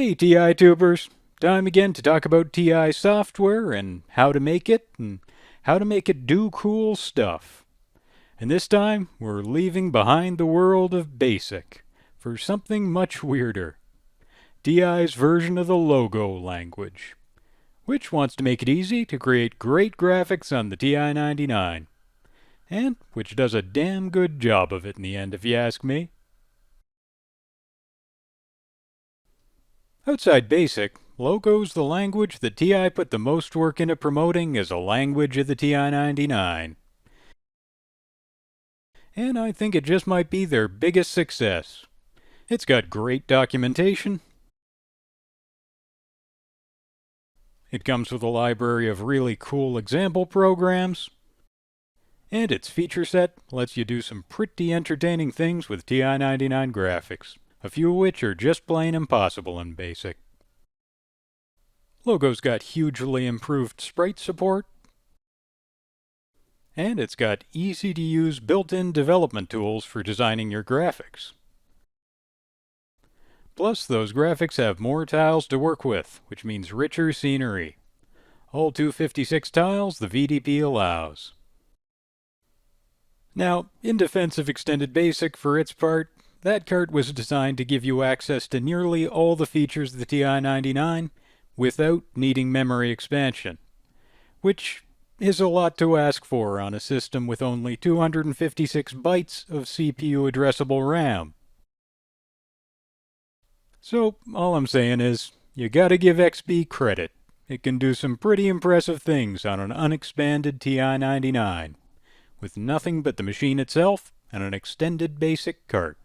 Hey TI tubers, time again to talk about TI software and how to make it do cool stuff. And this time we're leaving behind the world of BASIC for something much weirder. TI's version of the logo language, which wants to make it easy to create great graphics on the TI-99, and which does a damn good job of it in the end if you ask me. Outside BASIC, Logo's the language that TI put the most work into promoting as a language of the TI-99. And I think it just might be their biggest success. It's got great documentation. It comes with a library of really cool example programs. And its feature set lets you do some pretty entertaining things with TI-99 graphics, a few of which are just plain impossible in BASIC. Logo's got hugely improved sprite support, and it's got easy-to-use built-in development tools for designing your graphics. Plus, those graphics have more tiles to work with, which means richer scenery. All 256 tiles the VDP allows. Now, in defense of Extended BASIC for its part, that cart was designed to give you access to nearly all the features of the TI-99 without needing memory expansion, which is a lot to ask for on a system with only 256 bytes of CPU addressable RAM. So, all I'm saying is, you gotta give XP credit. It can do some pretty impressive things on an unexpanded TI-99, with nothing but the machine itself and an extended BASIC cart.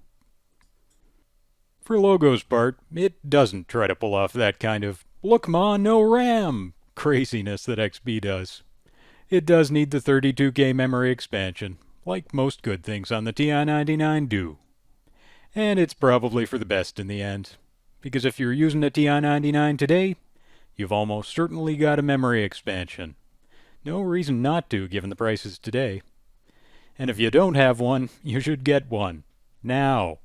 For Logo's part, it doesn't try to pull off that kind of "look ma, no RAM" craziness that XP does. It does need the 32K memory expansion, like most good things on the TI-99 do. And it's probably for the best in the end, because if you're using a TI-99 today, you've almost certainly got a memory expansion. No reason not to, given the prices today. And if you don't have one, you should get one. Now.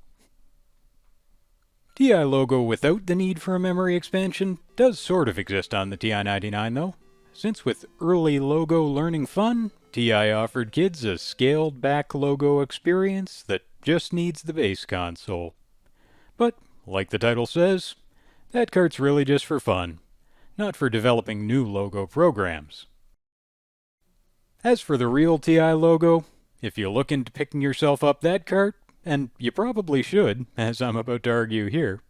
TI Logo without the need for a memory expansion does sort of exist on the TI-99 though, since with early Logo learning fun, TI offered kids a scaled back Logo experience that just needs the base console. But, like the title says, that cart's really just for fun, not for developing new Logo programs. As for the real TI Logo, if you look into picking yourself up that cart, and you probably should, as I'm about to argue here,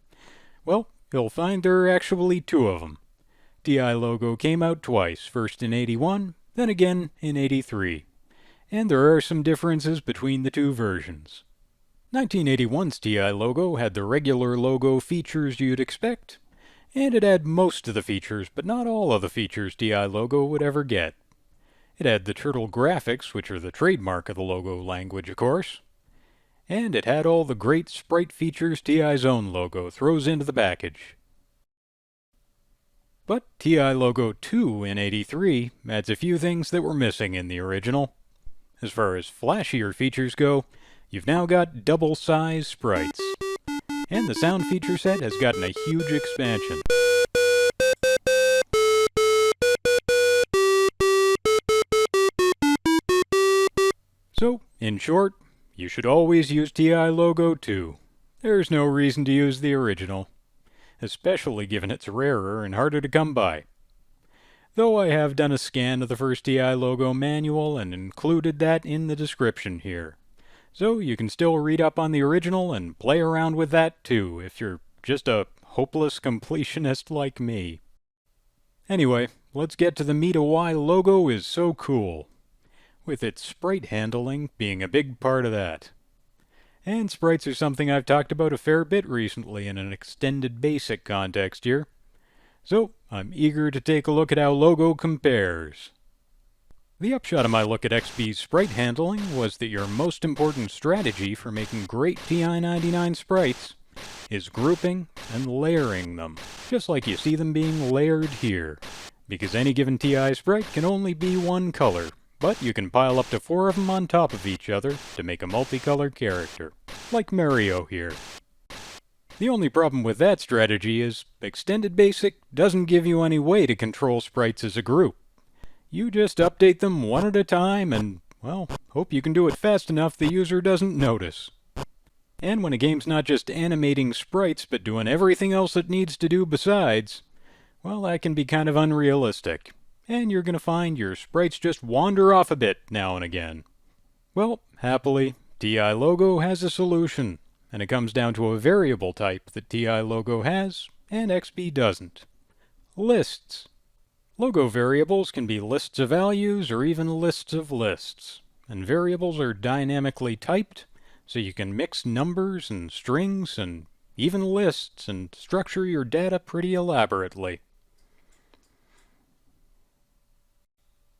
well, you'll find there are actually two of them. TI Logo came out twice, first in '81, then again in '83, and there are some differences between the two versions. 1981's TI Logo had the regular Logo features you'd expect, and it had most of the features, but not all of the features TI Logo would ever get. It had the turtle graphics, which are the trademark of the Logo language, of course. And it had all the great sprite features TI's own logo throws into the package. But TI Logo 2 in '83 adds a few things that were missing in the original. As far as flashier features go, you've now got double-size sprites. And the sound feature set has gotten a huge expansion. So, in short, you should always use TI Logo 2. There's no reason to use the original, especially given it's rarer and harder to come by. Though I have done a scan of the first TI Logo manual and included that in the description here. So you can still read up on the original and play around with that too, if you're just a hopeless completionist like me. Anyway, let's get to the meat of why Logo is so cool, with its sprite handling being a big part of that. And sprites are something I've talked about a fair bit recently in an extended BASIC context here. So, I'm eager to take a look at how Logo compares. The upshot of my look at XP's sprite handling was that your most important strategy for making great TI-99 sprites is grouping and layering them, just like you see them being layered here, because any given TI sprite can only be one color, but you can pile up to 4 of them on top of each other to make a multicolored character, like Mario here. The only problem with that strategy is Extended Basic doesn't give you any way to control sprites as a group. You just update them one at a time and, well, hope you can do it fast enough the user doesn't notice. And when a game's not just animating sprites but doing everything else it needs to do besides, well, that can be kind of unrealistic. And you're going to find your sprites just wander off a bit now and again. Well, happily, TI Logo has a solution, and it comes down to a variable type that TI Logo has and XP doesn't. Lists. Logo variables can be lists of values or even lists of lists, and variables are dynamically typed, so you can mix numbers and strings and even lists and structure your data pretty elaborately.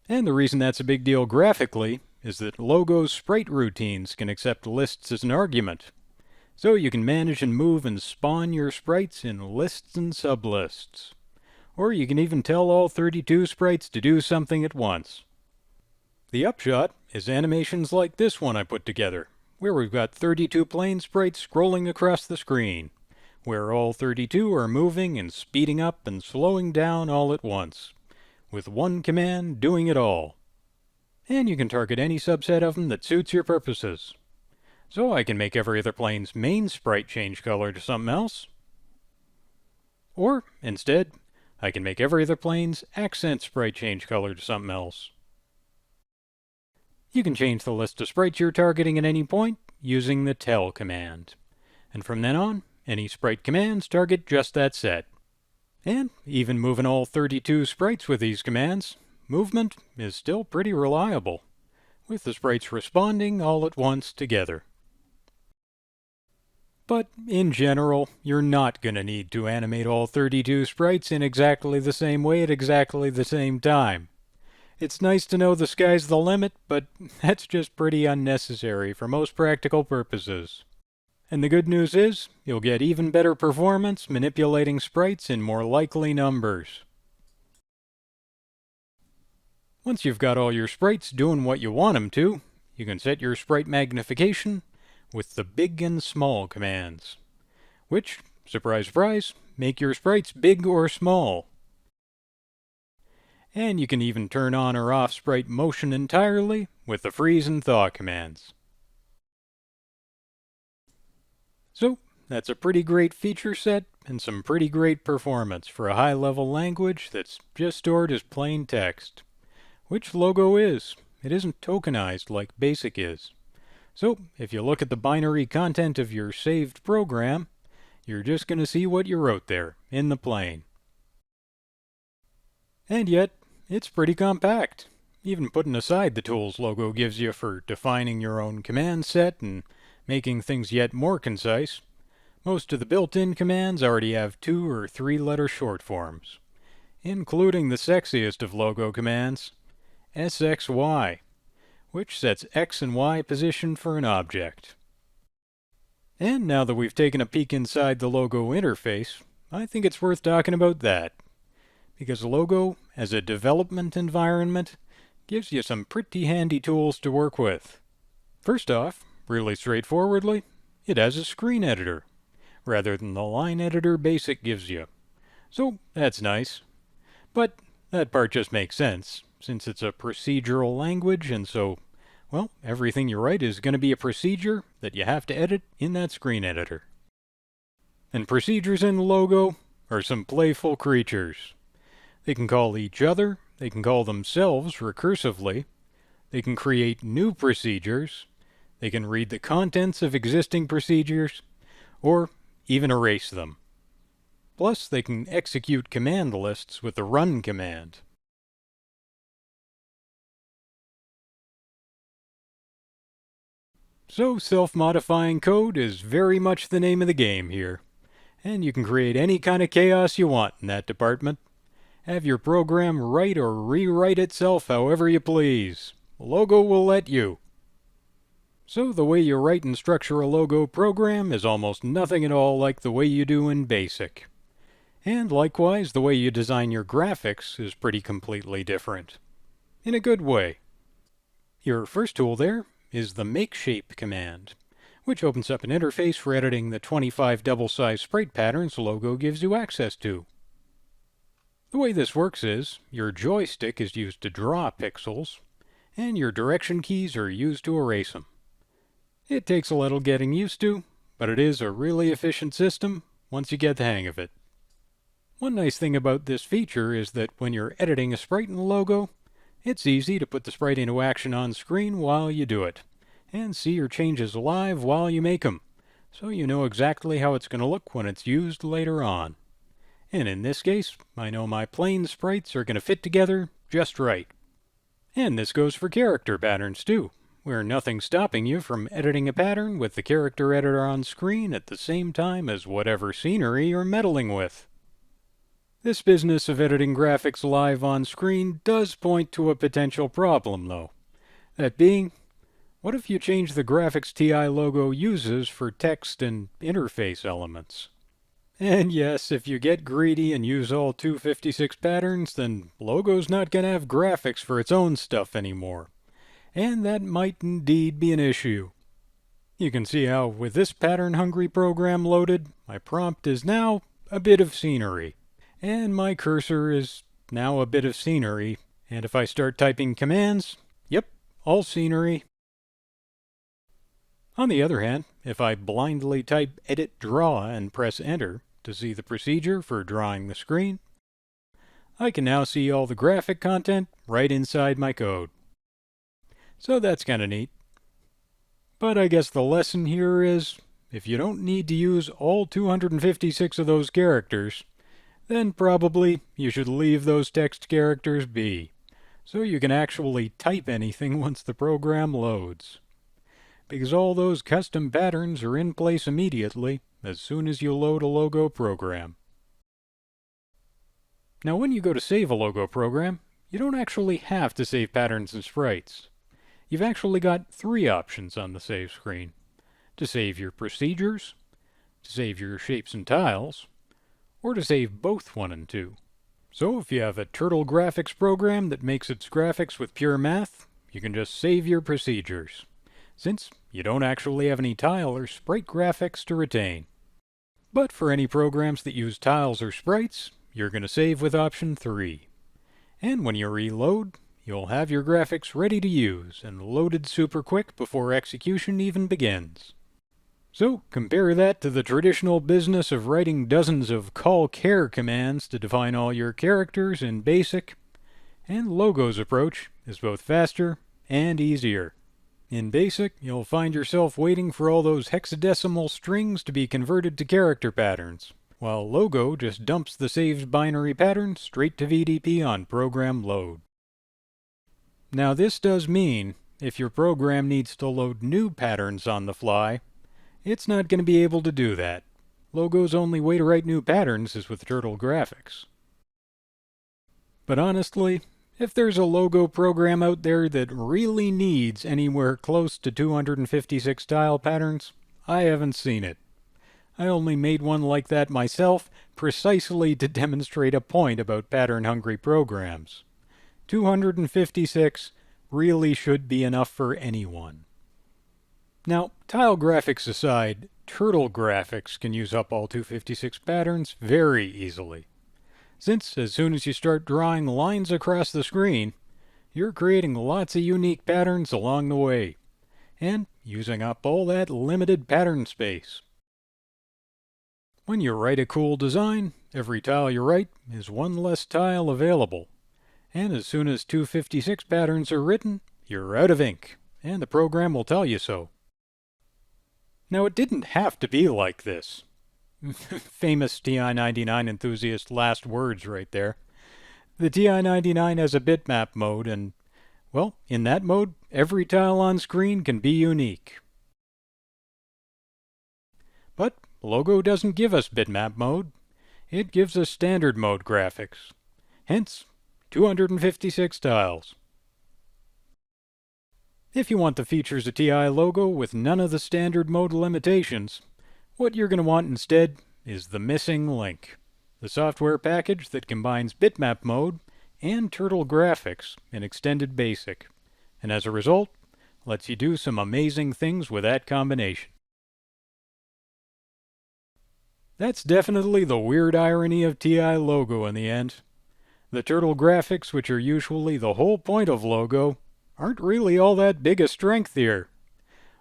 And the reason that's a big deal graphically is that Logo's sprite routines can accept lists as an argument. So you can manage and move and spawn your sprites in lists and sublists. Or you can even tell all 32 sprites to do something at once. The upshot is animations like this one I put together, where we've got 32 plane sprites scrolling across the screen, where all 32 are moving and speeding up and slowing down all at once, with one command doing it all. And you can target any subset of them that suits your purposes. So I can make every other plane's main sprite change color to something else. Or, instead, I can make every other plane's accent sprite change color to something else. You can change the list of sprites you're targeting at any point using the tell command. And from then on, any sprite commands target just that set. And even moving all 32 sprites with these commands, movement is still pretty reliable, with the sprites responding all at once together. But in general, you're not going to need to animate all 32 sprites in exactly the same way at exactly the same time. It's nice to know the sky's the limit, but that's just pretty unnecessary for most practical purposes. And the good news is, you'll get even better performance manipulating sprites in more likely numbers. Once you've got all your sprites doing what you want them to, you can set your Sprite Magnification with the big and small commands, which, surprise surprise, make your sprites big or small. And you can even turn on or off sprite motion entirely with the freeze and thaw commands. So, that's a pretty great feature set and some pretty great performance for a high-level language that's just stored as plain text. Which Logo is. It isn't tokenized like BASIC is. So, if you look at the binary content of your saved program, you're just going to see what you wrote there, in the plain. And yet, it's pretty compact, even putting aside the tools Logo gives you for defining your own command set and making things yet more concise. Most of the built-in commands already have 2 or 3 letter short forms, including the sexiest of Logo commands, SXY, which sets X and Y position for an object. And now that we've taken a peek inside the Logo interface, I think it's worth talking about that. Because Logo, as a development environment, gives you some pretty handy tools to work with. First off, really straightforwardly, it has a screen editor, rather than the line editor BASIC gives you. So, that's nice. But that part just makes sense, since it's a procedural language, and so, well, everything you write is going to be a procedure that you have to edit in that screen editor. And procedures in Logo are some playful creatures. They can call each other, they can call themselves recursively, they can create new procedures, they can read the contents of existing procedures, or even erase them. Plus, they can execute command lists with the run command. So, self-modifying code is very much the name of the game here, and you can create any kind of chaos you want in that department. Have your program write or rewrite itself however you please. Logo will let you. So the way you write and structure a Logo program is almost nothing at all like the way you do in BASIC. And likewise, the way you design your graphics is pretty completely different. In a good way. Your first tool there is the MakeShape command, which opens up an interface for editing the 25 double-size sprite patterns Logo gives you access to. The way this works is, your joystick is used to draw pixels, and your direction keys are used to erase them. It takes a little getting used to, but it is a really efficient system once you get the hang of it. One nice thing about this feature is that when you're editing a sprite in Logo, it's easy to put the sprite into action on screen while you do it, and see your changes live while you make them, so you know exactly how it's going to look when it's used later on. And in this case, I know my plain sprites are going to fit together just right. And this goes for character patterns too, where nothing's stopping you from editing a pattern with the character editor on screen at the same time as whatever scenery you're meddling with. This business of editing graphics live on screen does point to a potential problem though. That being, what if you change the graphics TI Logo uses for text and interface elements? And yes, if you get greedy and use all 256 patterns, then Logo's not going to have graphics for its own stuff anymore. And that might indeed be an issue. You can see how with this pattern-hungry program loaded, my prompt is now a bit of scenery. And my cursor is now a bit of scenery. And if I start typing commands, yep, all scenery. On the other hand, if I blindly type edit draw and press enter to see the procedure for drawing the screen, I can now see all the graphic content right inside my code. So that's kinda neat. But I guess the lesson here is, if you don't need to use all 256 of those characters, then probably you should leave those text characters be, so you can actually type anything once the program loads. Because all those custom patterns are in place immediately as soon as you load a Logo program. Now when you go to save a Logo program, you don't actually have to save patterns and sprites. You've actually got three options on the save screen: to save your procedures, to save your shapes and tiles, or to save both 1 and 2. So if you have a Turtle graphics program that makes its graphics with pure math, you can just save your procedures, since you don't actually have any tile or sprite graphics to retain. But for any programs that use tiles or sprites, you're going to save with option 3. And when you reload, you'll have your graphics ready to use and loaded super quick before execution even begins. So compare that to the traditional business of writing dozens of call-char commands to define all your characters in BASIC, and Logo's approach is both faster and easier. In BASIC, you'll find yourself waiting for all those hexadecimal strings to be converted to character patterns, while Logo just dumps the saved binary pattern straight to VDP on program load. Now this does mean, if your program needs to load new patterns on the fly, it's not going to be able to do that. Logo's only way to write new patterns is with Turtle graphics. But honestly, if there's a Logo program out there that really needs anywhere close to 256 tile patterns, I haven't seen it. I only made one like that myself precisely to demonstrate a point about pattern-hungry programs. 256 really should be enough for anyone. Now, tile graphics aside, Turtle graphics can use up all 256 patterns very easily, since as soon as you start drawing lines across the screen, you're creating lots of unique patterns along the way, and using up all that limited pattern space. When you write a cool design, every tile you write is one less tile available, and as soon as 256 patterns are written, you're out of ink, and the program will tell you so. Now it didn't have to be like this. Famous TI-99 enthusiast last words right there. The TI-99 has a bitmap mode and, well, in that mode, every tile on screen can be unique. But Logo doesn't give us bitmap mode. It gives us standard mode graphics. Hence, 256 tiles. If you want the features of TI Logo with none of the standard mode limitations, what you're going to want instead is the missing link, the software package that combines bitmap mode and Turtle graphics in extended BASIC, and as a result, lets you do some amazing things with that combination. That's definitely the weird irony of TI logo in the end. The turtle graphics, which are usually the whole point of logo, aren't really all that big a strength here,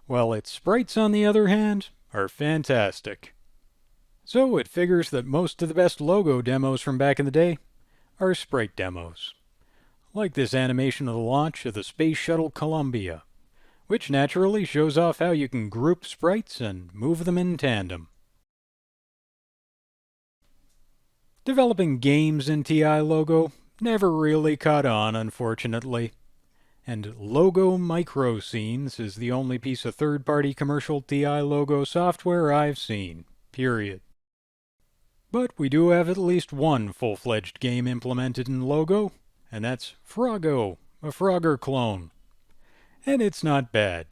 while its sprites, on the other hand, are fantastic. So it figures that most of the best logo demos from back in the day are sprite demos, like this animation of the launch of the Space Shuttle Columbia, which naturally shows off how you can group sprites and move them in tandem. Developing games in TI logo never really caught on, unfortunately, and Logo Micro Scenes is the only piece of third-party commercial TI logo software I've seen, period. But we do have at least one full-fledged game implemented in Logo, and that's Froggo, a Frogger clone. And it's not bad.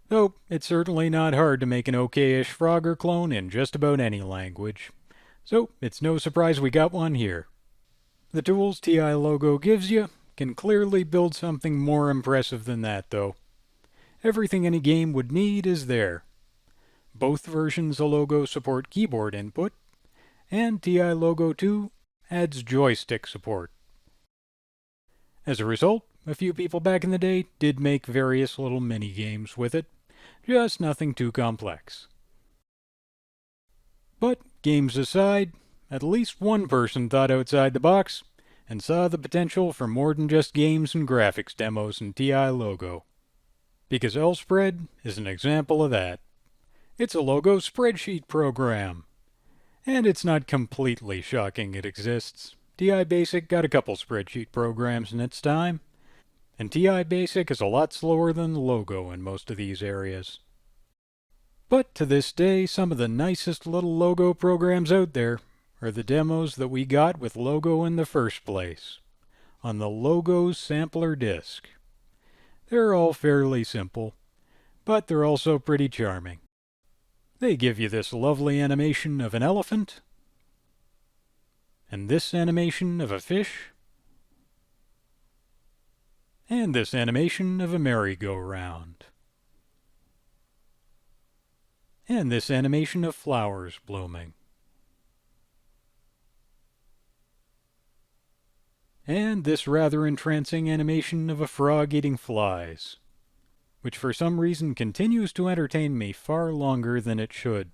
Though it's certainly not hard to make an okay-ish Frogger clone in just about any language. So it's no surprise we got one here. The tools TI Logo gives you can clearly build something more impressive than that, though. Everything any game would need is there. Both versions of Logo support keyboard input, and TI Logo 2 adds joystick support. As a result, a few people back in the day did make various little mini-games with it, just nothing too complex. But, games aside, at least one person thought outside the box and saw the potential for more than just games and graphics demos in TI Logo. Because LSpread is an example of that. It's a logo spreadsheet program. And it's not completely shocking it exists. TI Basic got a couple spreadsheet programs in its time, and TI Basic is a lot slower than Logo in most of these areas. But to this day, some of the nicest little logo programs out there are the demos that we got with Logo in the first place, on the Logo sampler disk. They're all fairly simple, but they're also pretty charming. They give you this lovely animation of an elephant, and this animation of a fish, and this animation of a merry-go-round, and this animation of flowers blooming, and this rather entrancing animation of a frog eating flies, which for some reason continues to entertain me far longer than it should.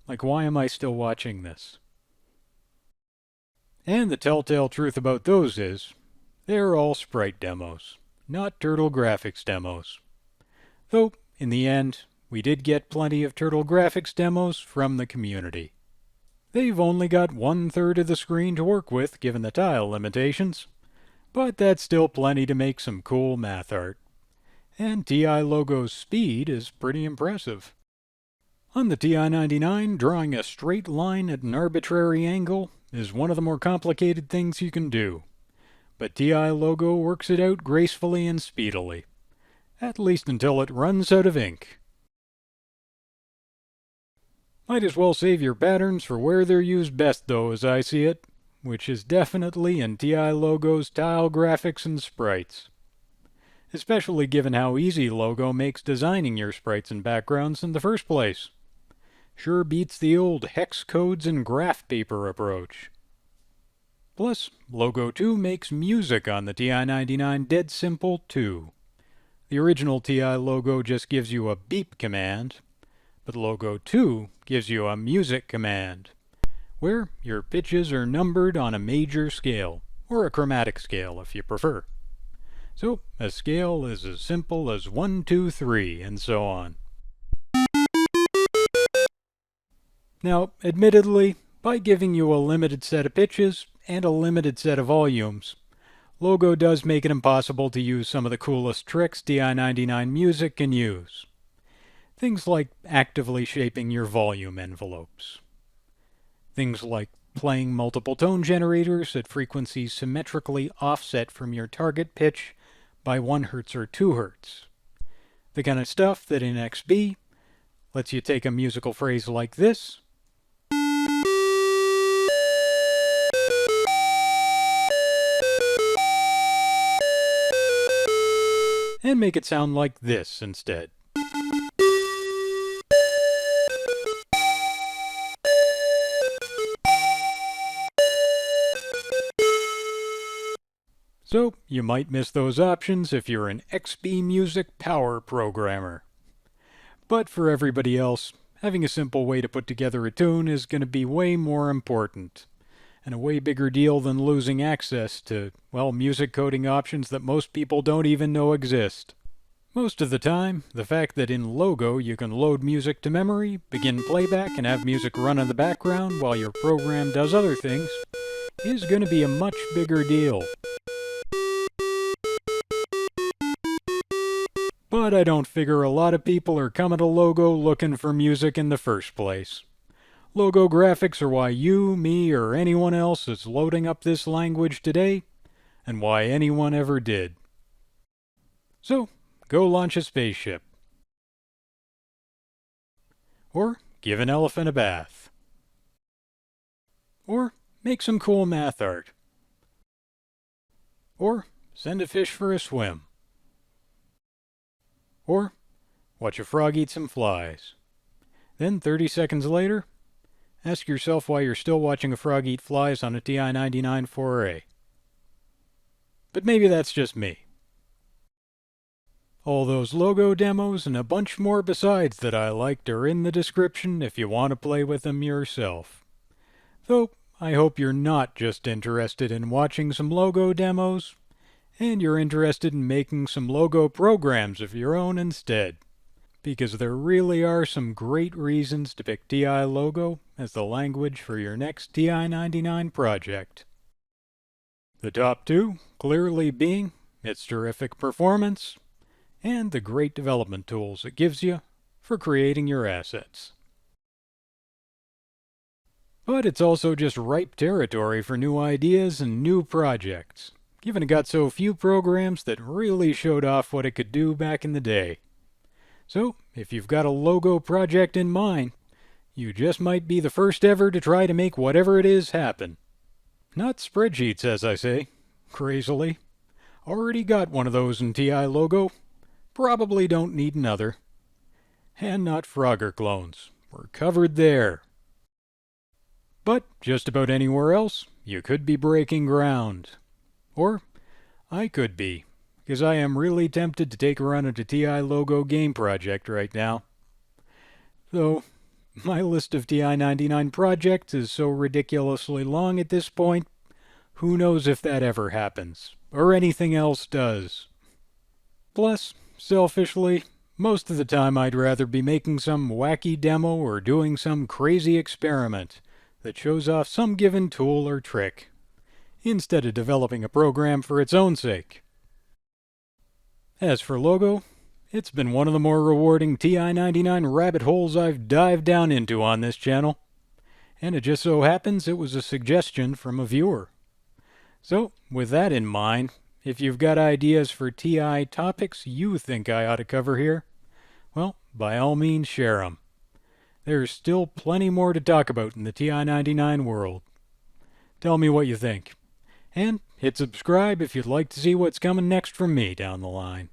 Like, why am I still watching this? And the telltale truth about those is, they're all sprite demos, not turtle graphics demos. Though, in the end, we did get plenty of turtle graphics demos from the community. They've only got 1/3 of the screen to work with given the tile limitations, but that's still plenty to make some cool math art. And TI Logo's speed is pretty impressive. On the TI-99, drawing a straight line at an arbitrary angle is one of the more complicated things you can do. But TI Logo works it out gracefully and speedily. At least until it runs out of ink. Might as well save your patterns for where they're used best though, as I see it, which is definitely in TI Logo's tile graphics and sprites. Especially given how easy Logo makes designing your sprites and backgrounds in the first place. Sure beats the old hex codes and graph paper approach. Plus, Logo 2 makes music on the TI-99 dead simple too. The original TI Logo just gives you a beep command, but Logo 2 gives you a music command, where your pitches are numbered on a major scale, or a chromatic scale if you prefer. So, a scale is as simple as 1, 2, 3, and so on. Now, admittedly, by giving you a limited set of pitches and a limited set of volumes, Logo does make it impossible to use some of the coolest tricks TI-99 music can use. Things like actively shaping your volume envelopes. Things like playing multiple tone generators at frequencies symmetrically offset from your target pitch by 1 Hz or 2 Hz. The kind of stuff that in XB lets you take a musical phrase like this and make it sound like this instead. So you might miss those options if you're an XP Music power programmer. But for everybody else, having a simple way to put together a tune is going to be way more important, and a way bigger deal than losing access to, well, music coding options that most people don't even know exist. Most of the time, the fact that in Logo you can load music to memory, begin playback, and have music run in the background while your program does other things is going to be a much bigger deal. But I don't figure a lot of people are coming to Logo looking for music in the first place. Logo graphics are why you, me, or anyone else is loading up this language today, and why anyone ever did. So, go launch a spaceship. Or give an elephant a bath. Or make some cool math art. Or send a fish for a swim. Or watch a frog eat some flies. Then 30 seconds later, ask yourself why you're still watching a frog eat flies on a TI-99 4A. But maybe that's just me. All those Logo demos and a bunch more besides that I liked are in the description if you want to play with them yourself. Though, I hope you're not just interested in watching some Logo demos, and you're interested in making some Logo programs of your own instead, because there really are some great reasons to pick TI Logo as the language for your next TI-99 project. The top two clearly being its terrific performance, and the great development tools it gives you for creating your assets. But it's also just ripe territory for new ideas and new projects, given it got so few programs that really showed off what it could do back in the day. So, if you've got a Logo project in mind, you just might be the first ever to try to make whatever it is happen. Not spreadsheets, as I say, crazily. Already got one of those in TI Logo. Probably don't need another. And not Frogger clones. We're covered there. But just about anywhere else, you could be breaking ground. Or I could be, because I am really tempted to take a run at a TI Logo game project right now. Though, my list of TI-99 projects is so ridiculously long at this point, who knows if that ever happens, or anything else does. Plus, selfishly, most of the time I'd rather be making some wacky demo or doing some crazy experiment that shows off some given tool or trick, instead of developing a program for its own sake. As for Logo, it's been one of the more rewarding TI-99 rabbit holes I've dived down into on this channel, and it just so happens it was a suggestion from a viewer. So, with that in mind, if you've got ideas for TI topics you think I ought to cover here, well, by all means share them. There's still plenty more to talk about in the TI-99 world. Tell me what you think. And hit subscribe if you'd like to see what's coming next from me down the line.